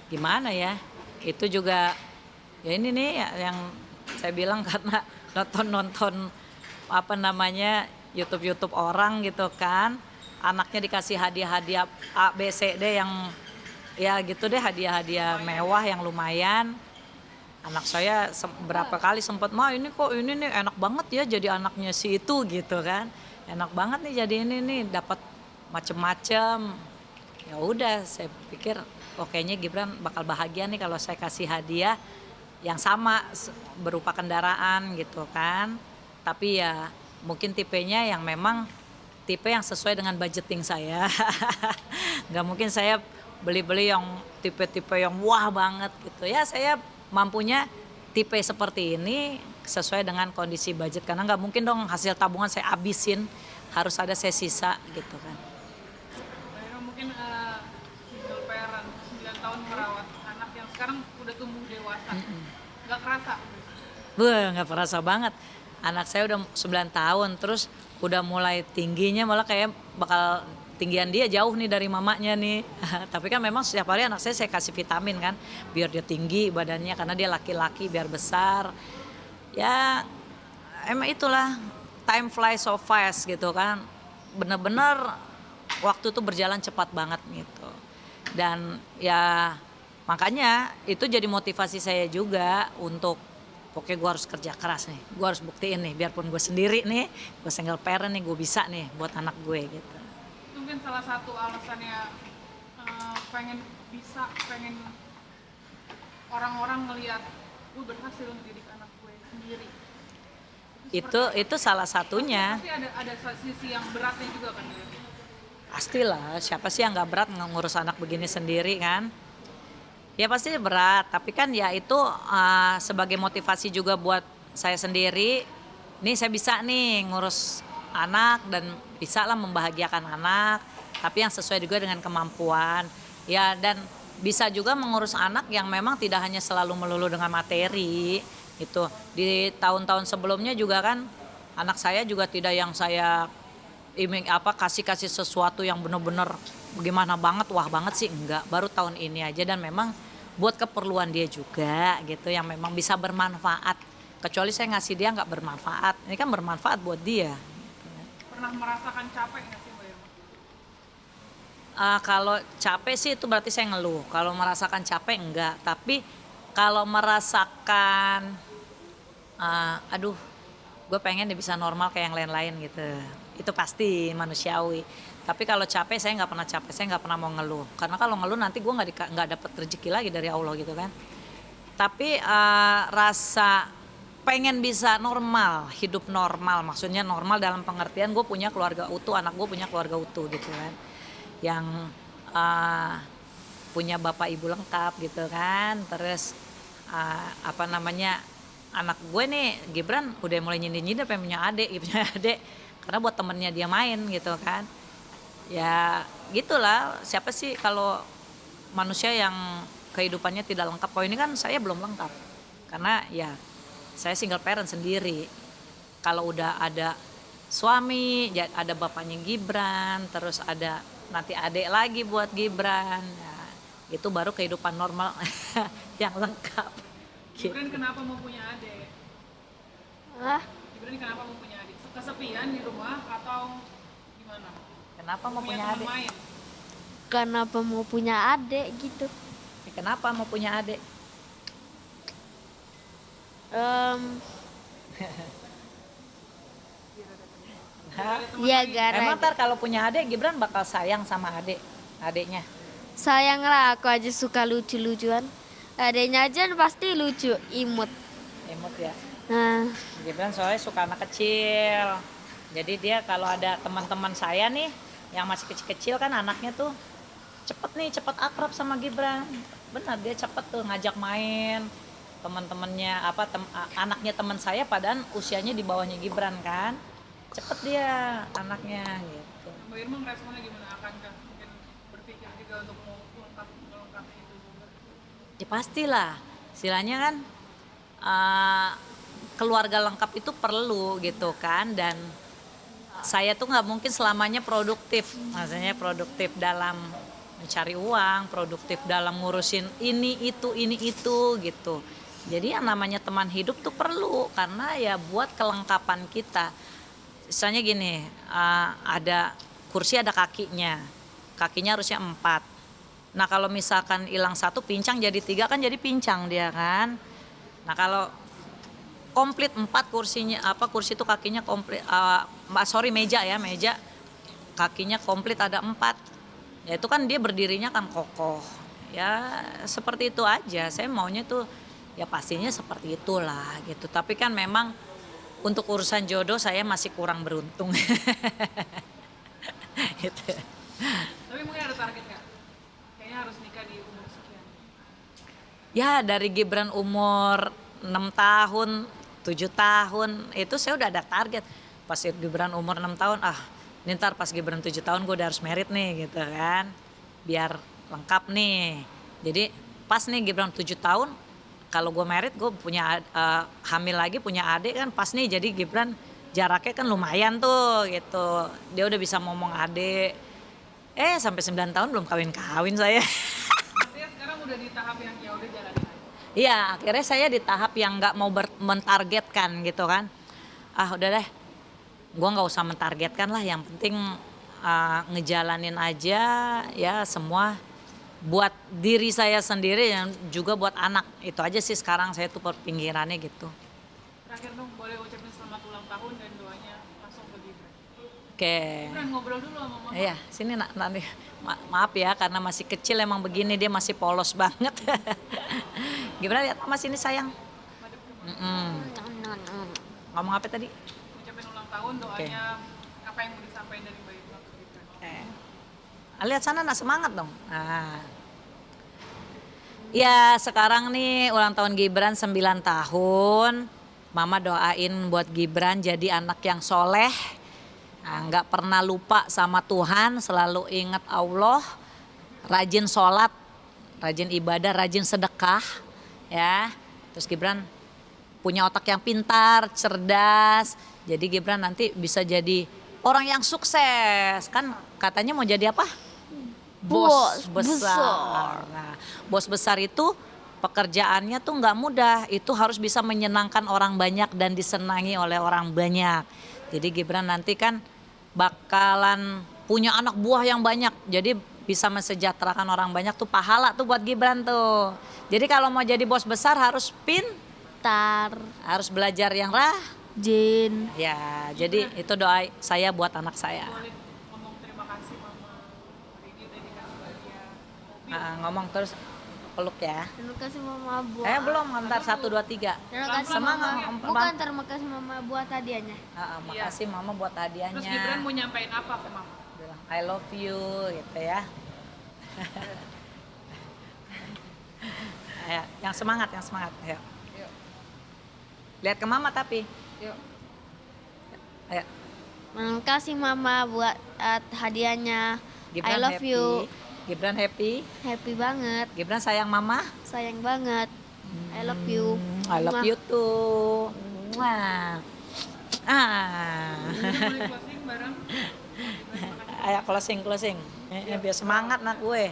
gimana ya, itu juga ya ini nih yang saya bilang karena nonton-nonton apa namanya YouTube orang gitu kan, anaknya dikasih hadiah-hadiah A B C D yang ya gitu deh, hadiah-hadiah mewah yang lumayan. Anak saya berapa kali sempat, "Ma ini kok ini nih enak banget ya jadi anaknya si itu," gitu kan. "Enak banget nih jadi ini nih, dapat macem-macem." Ya udah saya pikir, "Oh kayaknya Gibran bakal bahagia nih kalau saya kasih hadiah yang sama berupa kendaraan," gitu kan. Tapi ya mungkin tipenya yang memang tipe yang sesuai dengan budgeting saya. Nggak mungkin saya beli-beli yang tipe-tipe yang wah banget gitu. Ya saya mampunya tipe seperti ini sesuai dengan kondisi budget. Karena nggak mungkin dong hasil tabungan saya habisin, harus ada saya sisa gitu kan. Akhirnya mungkin single parent 9 tahun merawat anak yang sekarang udah tumbuh dewasa. Nggak kerasa. Wah, nggak kerasa banget. Anak saya udah 9 tahun, terus udah mulai tingginya malah kayak bakal tinggian dia jauh nih dari mamanya nih. Tapi kan memang setiap hari anak saya kasih vitamin kan, biar dia tinggi badannya karena dia laki-laki biar besar. Ya emang itulah time flies so fast gitu kan. Bener-bener waktu tuh berjalan cepat banget gitu. Dan ya makanya itu jadi motivasi saya juga untuk pokoknya gue harus kerja keras nih, gue harus buktiin nih, biarpun gue sendiri nih, gue single parent nih, gue bisa nih buat anak gue gitu. Itu mungkin salah satu alasannya pengen pengen orang-orang ngelihat gue berhasil mendidik anak gue sendiri. Itu salah satunya. Pasti ada sisi yang beratnya juga kan ya. Pastilah, siapa sih yang nggak berat ngurus anak begini sendiri kan? Ya pasti berat, tapi kan ya itu sebagai motivasi juga buat saya sendiri. Nih saya bisa nih ngurus anak dan bisa lah membahagiakan anak, tapi yang sesuai juga dengan kemampuan. Ya dan bisa juga mengurus anak yang memang tidak hanya selalu melulu dengan materi. Itu di tahun-tahun sebelumnya juga kan anak saya juga tidak yang saya kasih sesuatu yang benar-benar bagaimana banget, wah banget sih enggak, baru tahun ini aja dan memang buat keperluan dia juga gitu yang memang bisa bermanfaat, kecuali saya ngasih dia nggak bermanfaat, ini kan bermanfaat buat dia. Pernah merasakan capek nggak sih Mbak Irma? Kalau capek sih itu berarti saya ngeluh, kalau merasakan capek enggak, tapi kalau merasakan aduh gue pengen dia bisa normal kayak yang lain-lain gitu, itu pasti manusiawi. Tapi kalau capek saya nggak pernah capek, saya nggak pernah mau ngeluh, karena kalau ngeluh nanti gue nggak dapet rezeki lagi dari Allah gitu kan. Tapi rasa pengen bisa normal, hidup normal, maksudnya normal dalam pengertian gue punya keluarga utuh, anak gue punya keluarga utuh gitu kan, yang punya bapak ibu lengkap gitu kan. Terus apa namanya, anak gue nih Gibran udah mulai nyindir-nyindir pengen punya adik, punya adik karena buat temennya dia main gitu kan. Ya gitulah, siapa sih kalau manusia yang kehidupannya tidak lengkap. Kalau ini kan saya belum lengkap karena ya saya single parent sendiri. Kalau udah ada suami, ada bapaknya Gibran, terus ada nanti adik lagi buat Gibran, ya, itu baru kehidupan normal yang lengkap gitu. Gibran kenapa mau punya adik? Hah? Gibran kenapa mau punya adik? Kesepian di rumah atau gimana? Kenapa mau punya teman adik? main? Kenapa mau punya adik gitu? Kenapa mau punya adik? Ya gara Emang ntar kalau punya adik Gibran bakal sayang sama adiknya? sayang lah, aku aja suka lucu-lucuan. Adiknya aja pasti lucu, imut. Imut ya. Nah, Gibran soalnya suka anak kecil. Jadi dia kalau ada teman-teman saya nih yang masih kecil-kecil kan anaknya tuh cepet akrab sama Gibran. Benar, dia cepet tuh ngajak main teman-temannya anaknya teman saya padahal usianya di bawahnya Gibran kan. Cepet dia anaknya gitu. Mbak Irma responnya gimana? Akankah mungkin berpikir juga untuk mau melengkapi itu juga? Ya pastilah, istilahnya kan keluarga lengkap itu perlu gitu kan. Dan saya tuh nggak mungkin selamanya produktif, maksudnya produktif dalam mencari uang, produktif dalam ngurusin ini itu gitu. Jadi yang namanya teman hidup tuh perlu karena ya buat kelengkapan kita. Misalnya gini, ada kursi ada kakinya harusnya 4. Nah kalau misalkan hilang satu pincang jadi 3 kan jadi pincang dia kan. Nah kalau komplit 4 kursinya kursi itu kakinya komplit meja kakinya komplit ada 4, ya itu kan dia berdirinya kan kokoh ya, seperti itu aja. Saya maunya tuh ya pastinya seperti itulah gitu, tapi kan memang untuk urusan jodoh saya masih kurang beruntung. Gitu. Tapi mungkin ada target nggak? Kayaknya harus nikah di umur sekian. Ya dari Gibran umur 6 tahun 7 tahun itu saya udah ada target. Pas Gibran umur 6 tahun ini ntar pas Gibran 7 tahun gue udah harus merit nih gitu kan, biar lengkap nih. Jadi pas nih Gibran 7 tahun kalau gue merit gue punya hamil lagi punya adik kan pas nih, jadi Gibran jaraknya kan lumayan tuh gitu, dia udah bisa ngomong adik. Sampai 9 tahun belum kawin saya. Artinya sekarang udah di tahap yang ya udah jalanin aja. Iya, akhirnya saya di tahap yang nggak mau mentargetkan gitu kan. Udah deh, gue nggak usah mentargetkan lah. Yang penting ngejalanin aja ya semua buat diri saya sendiri dan juga buat anak. Itu aja sih sekarang saya tuh pinggirannya gitu. Terakhir dong, boleh ucapin selamat ulang tahun dan doanya langsung ke Gibran. Oke. Gibran ngobrol dulu sama mama. Iya, sini nanti. Maaf ya karena masih kecil emang begini, dia masih polos banget. Gimana lihat Mama sini sayang? Ngomong apa tadi? Ucapin ulang tahun, doanya apa yang mau disampaikan dari Mbak Irma ke Gibran. Lihat sana semangat dong. Ya sekarang nih ulang tahun Gibran 9 tahun. Mama doain buat Gibran jadi anak yang soleh. Nggak pernah lupa sama Tuhan, selalu ingat Allah, rajin sholat, rajin ibadah, rajin sedekah, ya. Terus Gibran punya otak yang pintar, cerdas, jadi Gibran nanti bisa jadi orang yang sukses. Kan katanya mau jadi apa? Bos besar. Nah, bos besar itu pekerjaannya tuh nggak mudah, itu harus bisa menyenangkan orang banyak dan disenangi oleh orang banyak. Jadi Gibran nanti kan bakalan punya anak buah yang banyak, jadi bisa mensejahterakan orang banyak tuh pahala tuh buat Gibran tuh. Jadi kalau mau jadi bos besar harus harus belajar yang Jin. ya. Jadi itu doa saya buat anak saya. Boleh ngomong terima kasih mama, hari ini udah dikasih hadiah. Ngomong terus peluk ya. Terima kasih mama buat. Belum, ntar 1, 2, 3. Terima kasih Semangat, mama. Bukan terima kasih mama buat hadiahnya. Makasih mama buat hadiahnya. Terus Gibran mau nyampein apa ke mama? Bilang I love you gitu ya. Ayo, yang semangat. Ayo. Yuk. Lihat ke mama tapi. Yuk. Ayo. Terima kasih mama buat hadiahnya. Gibran I love happy. you. Gibran happy. Happy banget. Gibran sayang mama. Sayang banget. I love you. I love you too. Mwah. Boleh closing bareng. Ayo closing. Biar semangat nak gue.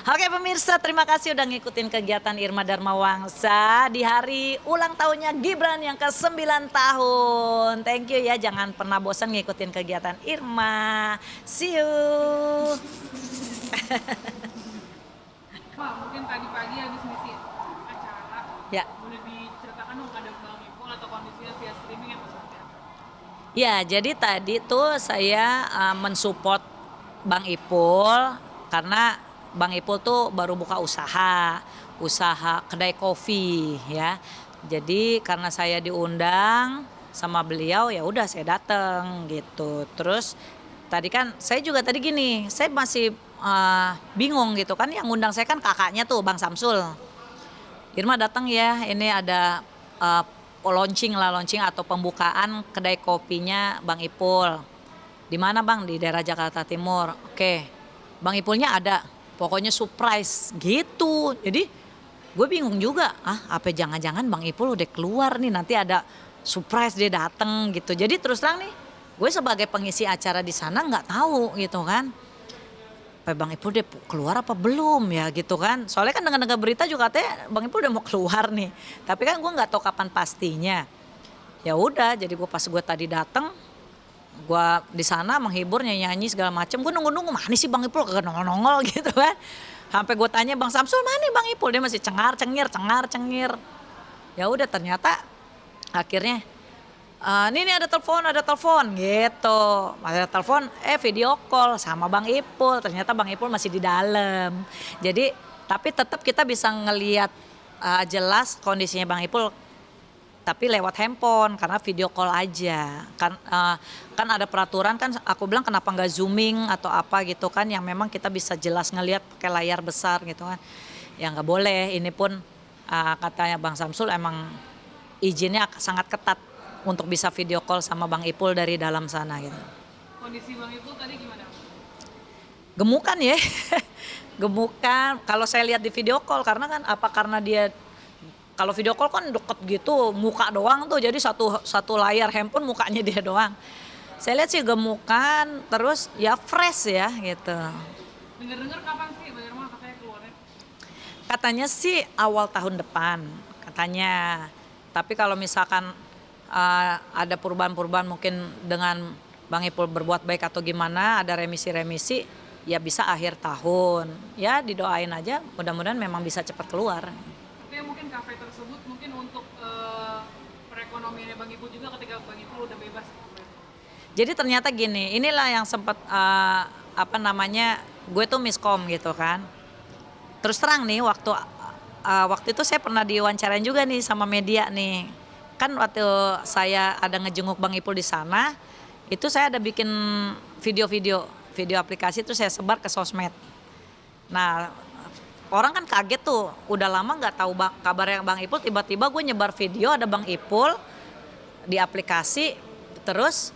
Oke pemirsa, terima kasih udah ngikutin kegiatan Irma Dharma Wangsa di hari ulang tahunnya Gibran yang ke-9 tahun. Thank you ya, jangan pernah bosan ngikutin kegiatan Irma. See you. Pak, mungkin tadi pagi habis ngisi acara. Ya. Boleh diceritakan dong ada Bang Ipul atau kondisinya via streaming yang seperti apa? Ya, jadi tadi tuh saya mensupport Bang Ipul karena Bang Ipul tuh baru buka usaha kedai kopi ya. Jadi karena saya diundang sama beliau ya udah saya datang gitu. Terus tadi kan saya juga tadi gini, saya masih bingung gitu kan, yang ngundang saya kan kakaknya tuh Bang Samsul. Irma datang ya, ini ada launching atau pembukaan kedai kopinya Bang Ipul. Di mana Bang? Di daerah Jakarta Timur. Oke. Bang Ipulnya ada. Pokoknya surprise gitu. Jadi gue bingung juga. Apa jangan-jangan Bang Ipul udah keluar nih, nanti ada surprise dia dateng gitu. Jadi terus terang nih, gue sebagai pengisi acara di sana nggak tahu gitu kan. apa Bang Ipul dia keluar apa belum ya gitu kan. Soalnya kan dengar-dengar berita juga katanya Bang Ipul udah mau keluar nih. Tapi kan gue nggak tahu kapan pastinya. Ya udah, jadi gue pas gue tadi datang, gue di sana menghibur nyanyi segala macem. Gue nunggu-nunggu mana sih Bang Ipul kagak nongol-nongol gitu kan. Sampai gue tanya Bang Samsul mana nih Bang Ipul, dia masih cengar-cengir. Ya udah ternyata akhirnya ini ada telepon gitu. Ada telepon, video call sama Bang Ipul. Ternyata Bang Ipul masih di dalam. Jadi tapi tetap kita bisa ngelihat jelas kondisinya Bang Ipul. Tapi lewat handphone karena video call aja. Kan ada peraturan kan, aku bilang kenapa nggak zooming atau apa gitu kan, yang memang kita bisa jelas ngelihat pakai layar besar gitu kan. Ya nggak boleh. Ini pun katanya Bang Samsul emang izinnya sangat ketat untuk bisa video call sama Bang Ipul dari dalam sana gitu. Kondisi Bang Ipul tadi gimana? Gemukan ya. Gemukan kalau saya lihat di video call, karena dia kalau video call kan deket gitu, muka doang tuh, jadi satu layar handphone mukanya dia doang. Saya lihat sih gemukan, terus ya fresh ya gitu. Dengar-dengar kapan sih Mbak Irma katanya keluarnya? Katanya sih awal tahun depan katanya. Tapi kalau misalkan ada perubahan-perubahan mungkin dengan Bang Ipul berbuat baik atau gimana, ada remisi-remisi, ya bisa akhir tahun. Ya didoain aja, mudah-mudahan memang bisa cepat keluar. Tapi mungkin kafe tersebut mungkin untuk perekonomiannya Bang Ipul juga ketika Bang Ipul udah bebas. Jadi ternyata gini, inilah yang sempat gue tuh miskom gitu kan. Terus terang nih waktu itu saya pernah diwawancarain juga nih sama media nih. Kan waktu saya ada ngejenguk Bang Ipul di sana, itu saya ada bikin video aplikasi itu saya sebar ke sosmed. Nah, orang kan kaget tuh, udah lama nggak tahu kabarnya Bang Ipul, tiba-tiba gue nyebar video ada Bang Ipul di aplikasi, terus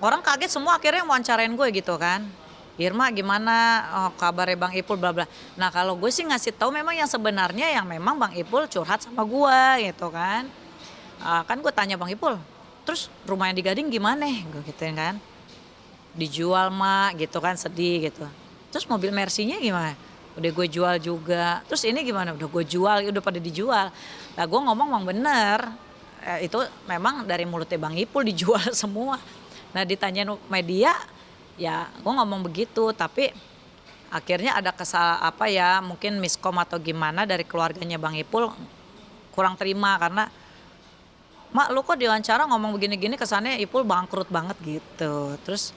orang kaget semua akhirnya wawancarain gue gitu kan. Irma gimana kabarnya Bang Ipul bla bla. Nah kalau gue sih ngasih tahu memang yang sebenarnya yang memang Bang Ipul curhat sama gue gitu kan. Kan gue tanya Bang Ipul, terus rumah yang di Gading gimana? Gue gituin kan. Dijual mak gitu kan, sedih gitu. Terus mobil Mercy-nya gimana? Udah gue jual juga. Terus ini gimana? Udah gue jual, udah pada dijual. Nah gue ngomong memang bener. Itu memang dari mulutnya Bang Ipul dijual semua. Nah ditanyain media, ya gue ngomong begitu. Tapi akhirnya ada mungkin miskom atau gimana dari keluarganya Bang Ipul kurang terima karena mak lu kok diwawancara ngomong begini-gini kesannya Ipul bangkrut banget gitu. Terus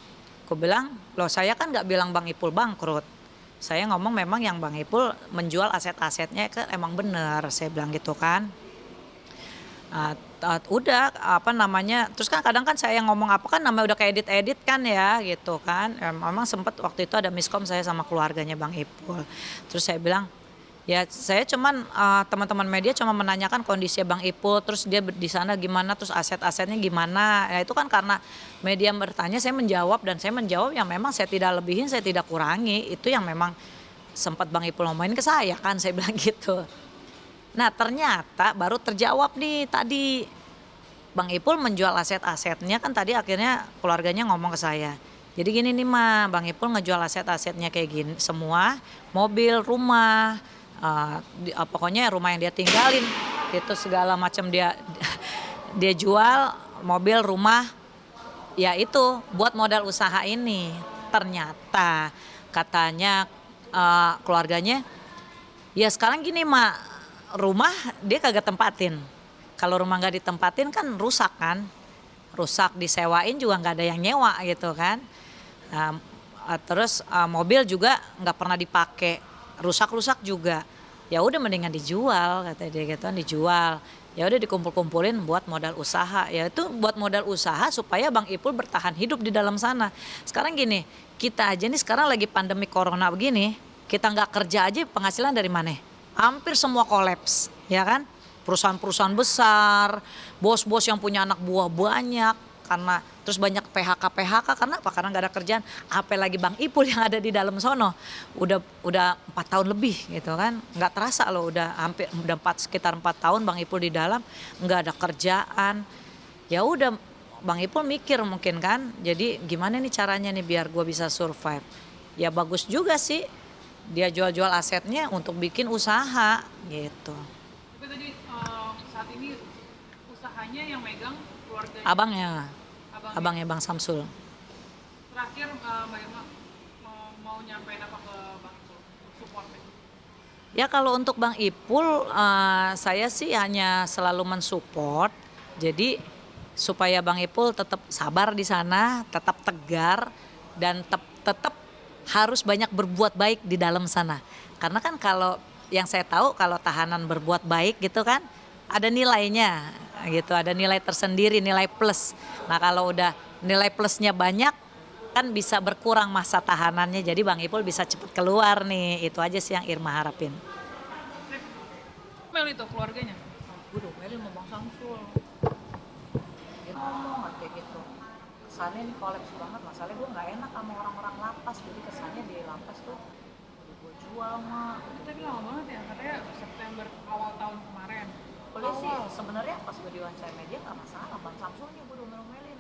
aku bilang, loh saya kan gak bilang Bang Ipul bangkrut. Saya ngomong memang yang Bang Ipul menjual aset-asetnya kan emang bener, saya bilang gitu kan. Udah terus kan kadang kan saya ngomong apa kan namanya udah kayak edit kan ya gitu kan. Memang sempat waktu itu ada miskom saya sama keluarganya Bang Ipul. Terus saya bilang, ya saya cuman teman-teman media cuma menanyakan kondisi Bang Ipul, terus dia di sana gimana, terus aset-asetnya gimana. Ya itu kan karena media bertanya saya menjawab, dan saya menjawab yang memang saya tidak lebihin, saya tidak kurangi. Itu yang memang sempat Bang Ipul ngomongin ke saya kan, saya bilang gitu. Nah ternyata baru terjawab nih tadi. Bang Ipul menjual aset-asetnya kan tadi akhirnya keluarganya ngomong ke saya. Jadi gini nih Ma, Bang Ipul ngejual aset-asetnya kayak gini semua, mobil, rumah, pokoknya rumah yang dia tinggalin itu segala macam dia jual, mobil, rumah, ya itu buat modal usaha ini. Ternyata katanya keluarganya, ya sekarang gini mak, rumah dia kagak tempatin. Kalau rumah nggak ditempatin kan rusak kan, rusak, disewain juga nggak ada yang nyewa gitu kan. Terus mobil juga nggak pernah dipakai, rusak juga. Ya udah mendingan dijual, kata dia gitu kan, dijual. Ya udah dikumpul-kumpulin buat modal usaha. Ya itu buat modal usaha supaya Bang Ipul bertahan hidup di dalam sana. Sekarang gini, kita aja nih sekarang lagi pandemi corona begini, kita nggak kerja aja penghasilan dari mana? Hampir semua kolaps, ya kan? Perusahaan-perusahaan besar, bos-bos yang punya anak buah banyak, karena terus banyak PHK karena apa? Karena nggak ada kerjaan. Apalagi Bang Ipul yang ada di dalam sono, udah 4 tahun lebih gitu kan, nggak terasa loh, udah sekitar 4 tahun Bang Ipul di dalam nggak ada kerjaan. Ya udah Bang Ipul mikir mungkin kan, jadi gimana nih caranya nih biar gue bisa survive. ya bagus juga sih. Dia jual-jual asetnya untuk bikin usaha gitu. Tapi tadi saat ini usahanya yang megang keluarganya. Abangnya, Abangnya. abangnya Bang Samsul. Terakhir Mbak Irma mau nyampein apa ke Bang Ipul untuk supportnya? Ya kalau untuk Bang Ipul, saya sih hanya selalu mensupport. Jadi supaya Bang Ipul tetap sabar di sana, tetap tegar dan tetap harus banyak berbuat baik di dalam sana. Karena kan kalau yang saya tahu kalau tahanan berbuat baik gitu kan ada nilainya gitu, ada nilai tersendiri, nilai plus. Nah kalau udah nilai plusnya banyak kan bisa berkurang masa tahanannya, jadi Bang Ipul bisa cepat keluar nih. Itu aja sih yang Irma harapin. Mel itu keluarganya. Gue domelin sama Bang Samsul. Dia ngomong kayak gitu. Kesannya ini kolaps banget, masalahnya gue gak enak sama orang-orang lapas. Jadi kesannya di lapas tuh gue jual mah. Tapi lama banget ya, katanya September awal tahun kemarin. Boleh sih, sebenarnya pas gue diwawancara media gak masalah. Bang Samsul nih gue domel-domelin.